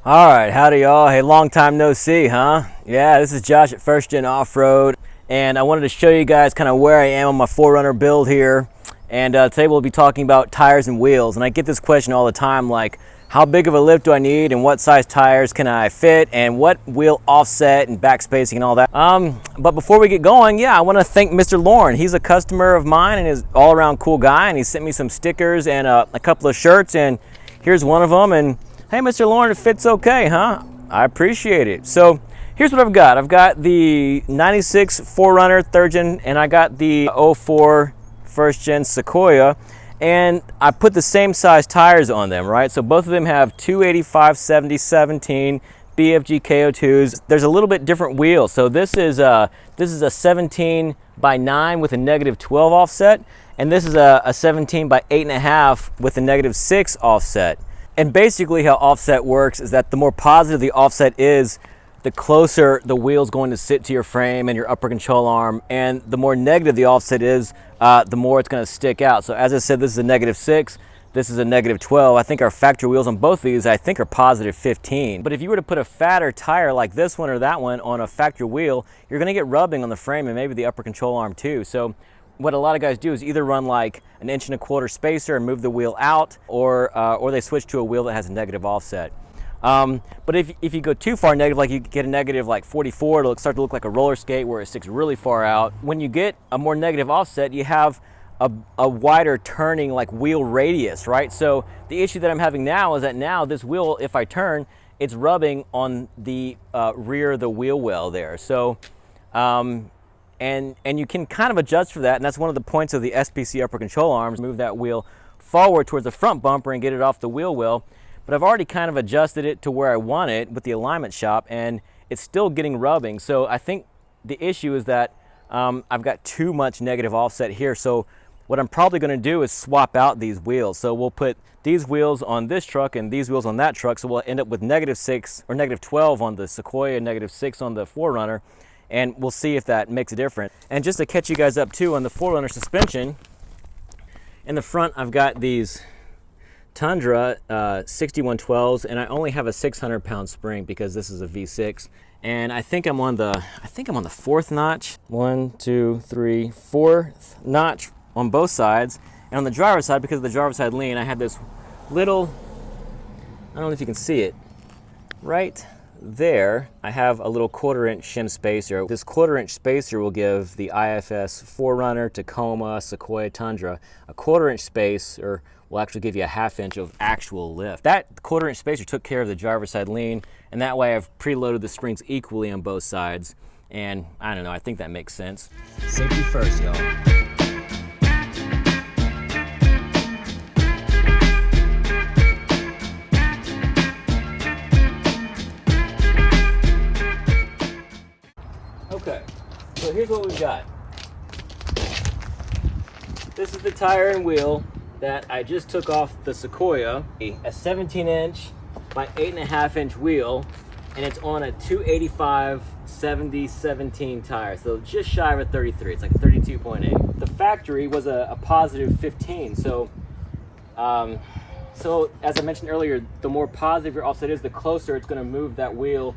All right, howdy y'all. Hey, long time no see, huh? Yeah, this is Josh at First Gen Off-Road, and I wanted to show you guys kind of where I am on my 4Runner build here. And today we'll be talking about tires and wheels. And I get this question all the time, like, how big of a lift do I need, and what size tires can I fit, and what wheel offset and back spacing and all that. But before we get going, yeah, I want to thank Mr. Lauren. He's a customer of mine and is all-around cool guy, and he sent me some stickers and a couple of shirts, and here's one of them. And hey, Mr. Lauren, it fits okay, huh? I appreciate it. So here's what I've got. I've got the 96 4Runner 3rd Gen, and I got the 04 1st Gen Sequoia, and I put the same size tires on them, right? So both of them have 285/70/17 BFG KO2s. There's a little bit different wheel. So this is a 17/9 with a -12 offset, and this is a 17/8.5 with a -6 offset. And basically how offset works is that the more positive the offset is, the closer the wheel's going to sit to your frame and your upper control arm, and the more negative the offset is, the more it's going to stick out. So as I said, this is a -6, this is a -12. I think our factory wheels on both of these, I think, are +15. But if you were to put a fatter tire like this one or that one on a factory wheel, you're going to get rubbing on the frame and maybe the upper control arm too. So what a lot of guys do is either run like an 1.25" spacer and move the wheel out, or they switch to a wheel that has a negative offset. But if you go too far negative, like you get a negative like 44, it'll start to look like a roller skate where it sticks really far out. When you get a more negative offset, you have a wider turning like wheel radius, right? So the issue that I'm having now is that now this wheel, if I turn, it's rubbing on the rear of the wheel well there. So and you can kind of adjust for that, and that's one of the points of the SPC upper control arms. Move that wheel forward towards the front bumper and get it off the wheel well. But I've already kind of adjusted it to where I want it with the alignment shop, and it's still getting rubbing. So I think the issue is that I've got too much negative offset here. So what I'm probably going to do is swap out these wheels. So we'll put these wheels on this truck and these wheels on that truck. So we'll end up with -6 or -12 on the Sequoia, -6 on the 4Runner. And we'll see if that makes a difference. And just to catch you guys up too, on the 4Runner suspension, in the front I've got these Tundra 6112s, and I only have a 600-pound spring because this is a V6. And I think I'm on the 4th notch. 1, 2, 3, 4th notch on both sides. And on the driver's side, because of the driver's side lean, I have this little, I don't know if you can see it, right there, I have a little 1/4" shim spacer. This 1/4" spacer will give the IFS 4Runner, Tacoma, Sequoia, Tundra a 1/4" spacer will actually give you a 1/2 inch of actual lift. That 1/4" spacer took care of the driver's side lean, and that way I've preloaded the springs equally on both sides. And I don't know, I think that makes sense. Safety first, y'all. Okay, so here's what we've got. This is the tire and wheel that I just took off the Sequoia, a 17" by 8.5" wheel, and it's on a 285/70/17 tire, so just shy of a 33. It's like a 32.8. The factory was a +15, so so as I mentioned earlier, the more positive your offset is, the closer it's going to move that wheel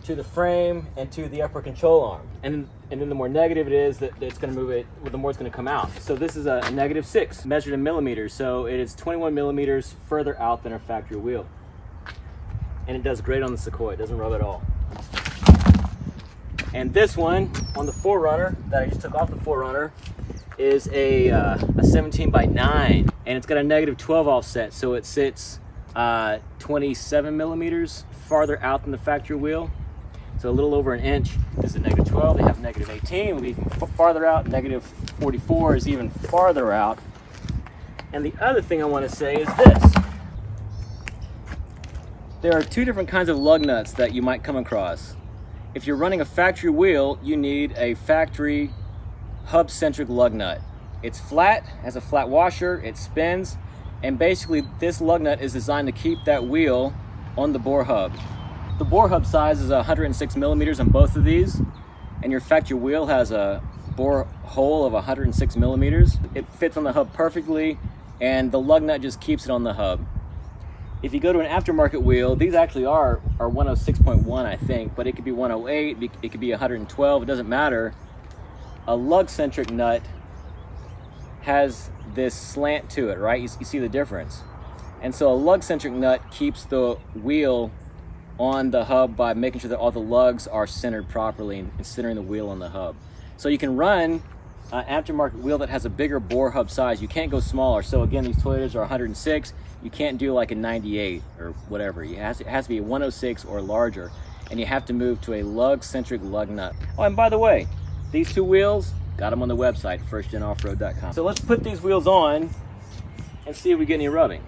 to the frame and to the upper control arm. And then the more negative it is, that it's going to move it, the more it's going to come out. So this is a -6 measured in millimeters, so it is 21 millimeters further out than our factory wheel. And it does great on the Sequoia, it doesn't rub at all. And this one on the 4Runner that I just took off the 4Runner is a 17/9, and it's got a -12 offset, so it sits 27 millimeters farther out than the factory wheel. So a little over an inch. This is a -12, they have -18, will be even farther out. -44 is even farther out. And the other thing I want to say is this. There are two different kinds of lug nuts that you might come across. If you're running a factory wheel, you need a factory hub-centric lug nut. It's flat, has a flat washer, it spins, and basically this lug nut is designed to keep that wheel on the bore hub. The bore hub size is 106 millimeters on both of these, and your factory wheel has a bore hole of 106 millimeters. It fits on the hub perfectly, and the lug nut just keeps it on the hub. If you go to an aftermarket wheel, these actually are 106.1, I think, but it could be 108, it could be 112, it doesn't matter. A lug-centric nut has this slant to it, right? You see the difference. And so a lug-centric nut keeps the wheel on the hub by making sure that all the lugs are centered properly and centering the wheel on the hub. So you can run an aftermarket wheel that has a bigger bore hub size. You can't go smaller. So again, these Toyotas are 106. You can't do like a 98 or whatever. It has to be a 106 or larger, and you have to move to a lug-centric lug nut. Oh, and by the way, these two wheels, got them on the website, firstgenoffroad.com. So let's put these wheels on and see if we get any rubbing.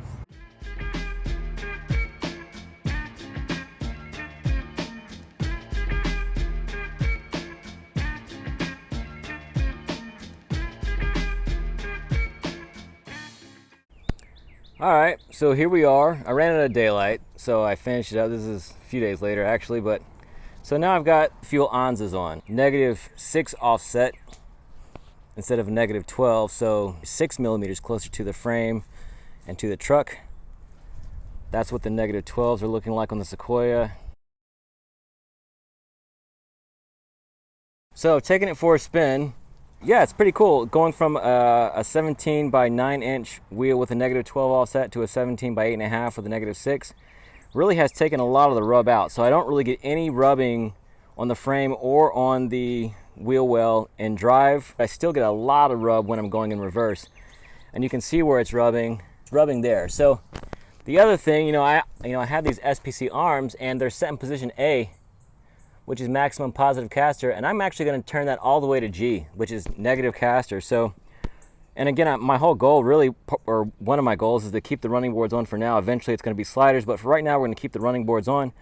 All right, so here we are. I ran out of daylight, so I finished it up. This is a few days later, actually, but so now I've got fuel Onzas on. -6 offset instead of -12, so 6 millimeters closer to the frame and to the truck. That's what the -12s are looking like on the Sequoia. So taking it for a spin, yeah, it's pretty cool. Going from a 17 by 9 inch wheel with a -12 offset to a 17 by 8.5 with a -6 really has taken a lot of the rub out. So I don't really get any rubbing on the frame or on the wheel well in drive. I still get a lot of rub when I'm going in reverse. And you can see where it's rubbing there. So the other thing, I have these SPC arms and they're set in position A, which is maximum positive caster, and I'm actually going to turn that all the way to G, which is negative caster. So, and again, my whole goal really, or one of my goals, is to keep the running boards on for now. Eventually it's going to be sliders, but for right now we're going to keep the running boards on.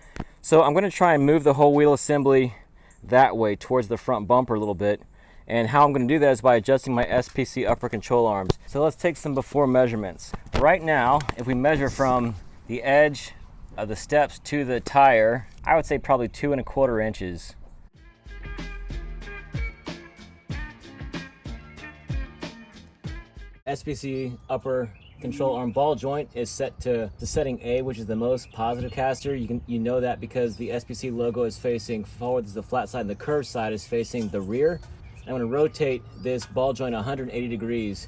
So I'm going to try and move the whole wheel assembly that way towards the front bumper a little bit. And how I'm going to do that is by adjusting my SPC upper control arms. So let's take some before measurements. Right now, if we measure from the edge of the steps to the tire, I would say probably 2 1/4 inches. SPC upper control arm ball joint is set to setting A, which is the most positive caster. You know that because the SPC logo is facing forward, this is the flat side, and the curved side is facing the rear. I'm going to rotate this ball joint 180 degrees,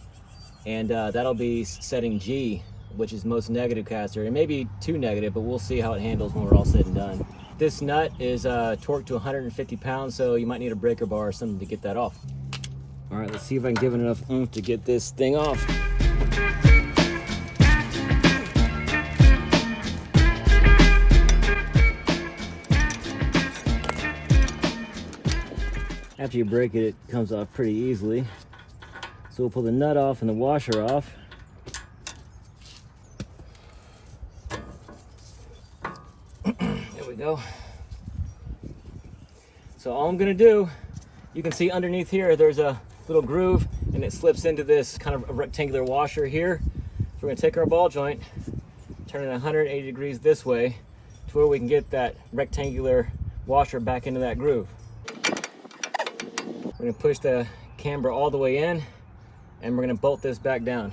and that'll be setting G, which is most negative caster. It may be too negative, but we'll see how it handles when we're all said and done. This nut is torqued to 150 pounds, so you might need a breaker bar or something to get that off. All right, let's see if I can give it enough oomph to get this thing off. After you break it, it comes off pretty easily. So we'll pull the nut off and the washer off. There we go. So all I'm gonna do, you can see underneath here, there's a little groove and it slips into this kind of a rectangular washer here. So we're gonna take our ball joint, turn it 180 degrees this way to where we can get that rectangular washer back into that groove. We're gonna push the camber all the way in and we're gonna bolt this back down.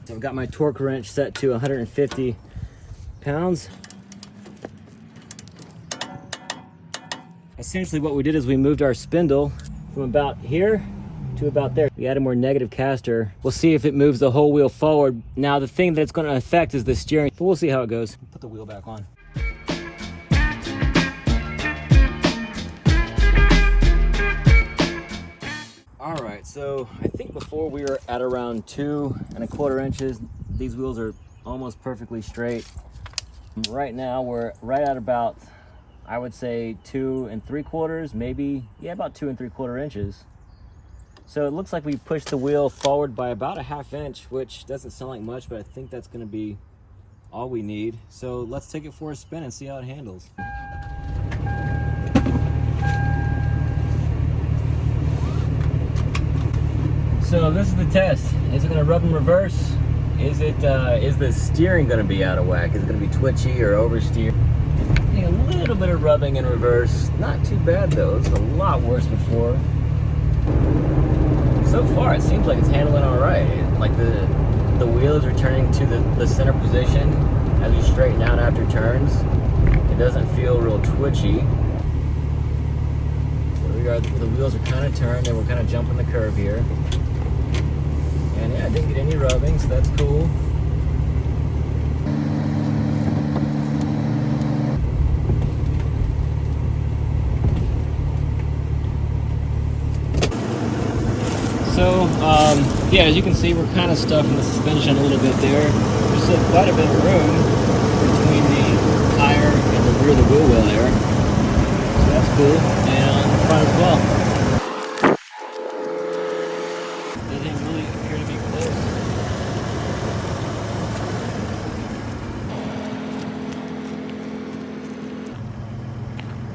So I've got my torque wrench set to 150 pounds. Essentially what we did is we moved our spindle from about here to about there. We added more negative caster. We'll see if it moves the whole wheel forward. Now the thing that's gonna affect is the steering, but we'll see how it goes. Put the wheel back on. All right, so I think before we were at around 2 1/4 inches. These wheels are almost perfectly straight. Right now we're right at about, I would say 2 3/4, maybe, yeah, about 2 3/4 inches. So it looks like we pushed the wheel forward by about a 1/2 inch, which doesn't sound like much, but I think that's gonna be all we need. So let's take it for a spin and see how it handles. So this is the test. Is it gonna rub in reverse? Is the steering gonna be out of whack? Is it gonna be twitchy or oversteer? Getting a little bit of rubbing in reverse. Not too bad though. It's a lot worse before. So far, it seems like it's handling all right. Like the wheel is returning to the center position as you straighten out after turns. It doesn't feel real twitchy. So the wheels are kind of turned, and we're kind of jumping the curve here. And yeah, I didn't get any rubbing, so that's cool. So, yeah, as you can see, we're kind of stuffing the suspension a little bit there. There's still quite a bit of room between the tire and the rear of the wheel well there. So that's cool. And on the front as well. Doesn't really appear to be close.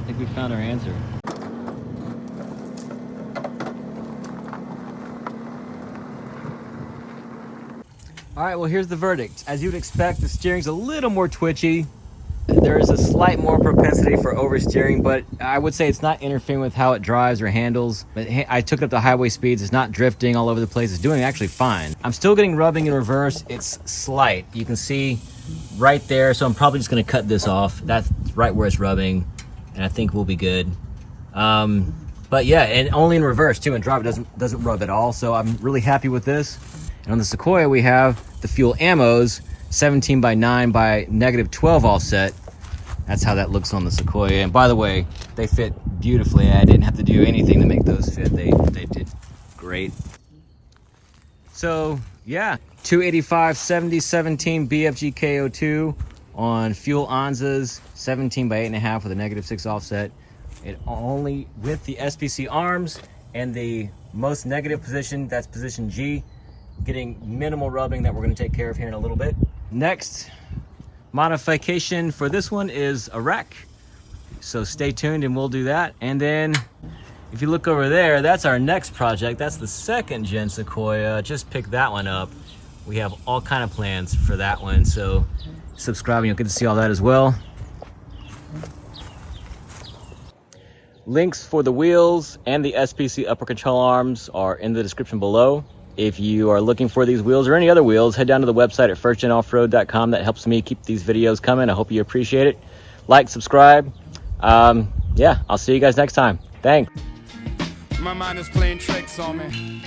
I think we found our answer. All right, well, here's the verdict. As you'd expect, the steering's a little more twitchy. There is a slight more propensity for oversteering, but I would say it's not interfering with how it drives or handles. I took it up to highway speeds. It's not drifting all over the place. It's doing actually fine. I'm still getting rubbing in reverse. It's slight. You can see right there, so I'm probably just gonna cut this off. That's right where it's rubbing, and I think we'll be good. But yeah, and only in reverse too, and drive it doesn't rub at all, so I'm really happy with this. And on the Sequoia, we have the fuel ammos, 17 by 9 by -12 offset. That's how that looks on the Sequoia. And by the way, they fit beautifully. I didn't have to do anything to make those fit. They did great. So yeah, 285 70 17 BFG KO2 on fuel Anzas, 17 by 8.5 with a -6 offset. It only with the SPC arms and the most negative position, that's position G, getting minimal rubbing that we're going to take care of here in a little bit. Next modification for this one is a rack, so stay tuned and we'll do that. And then if you look over there, that's our next project. That's the 2nd gen Sequoia. Just pick that one up. We have all kind of plans for that one, so subscribe and you'll get to see all that as well. Links for the wheels and the SPC upper control arms are in the description below. If you are looking for these wheels or any other wheels, head down to the website at firstgenoffroad.com. That helps me keep these videos coming. I hope you appreciate it. Like, subscribe. Yeah, I'll see you guys next time. Thanks. My mind is playing tricks on me.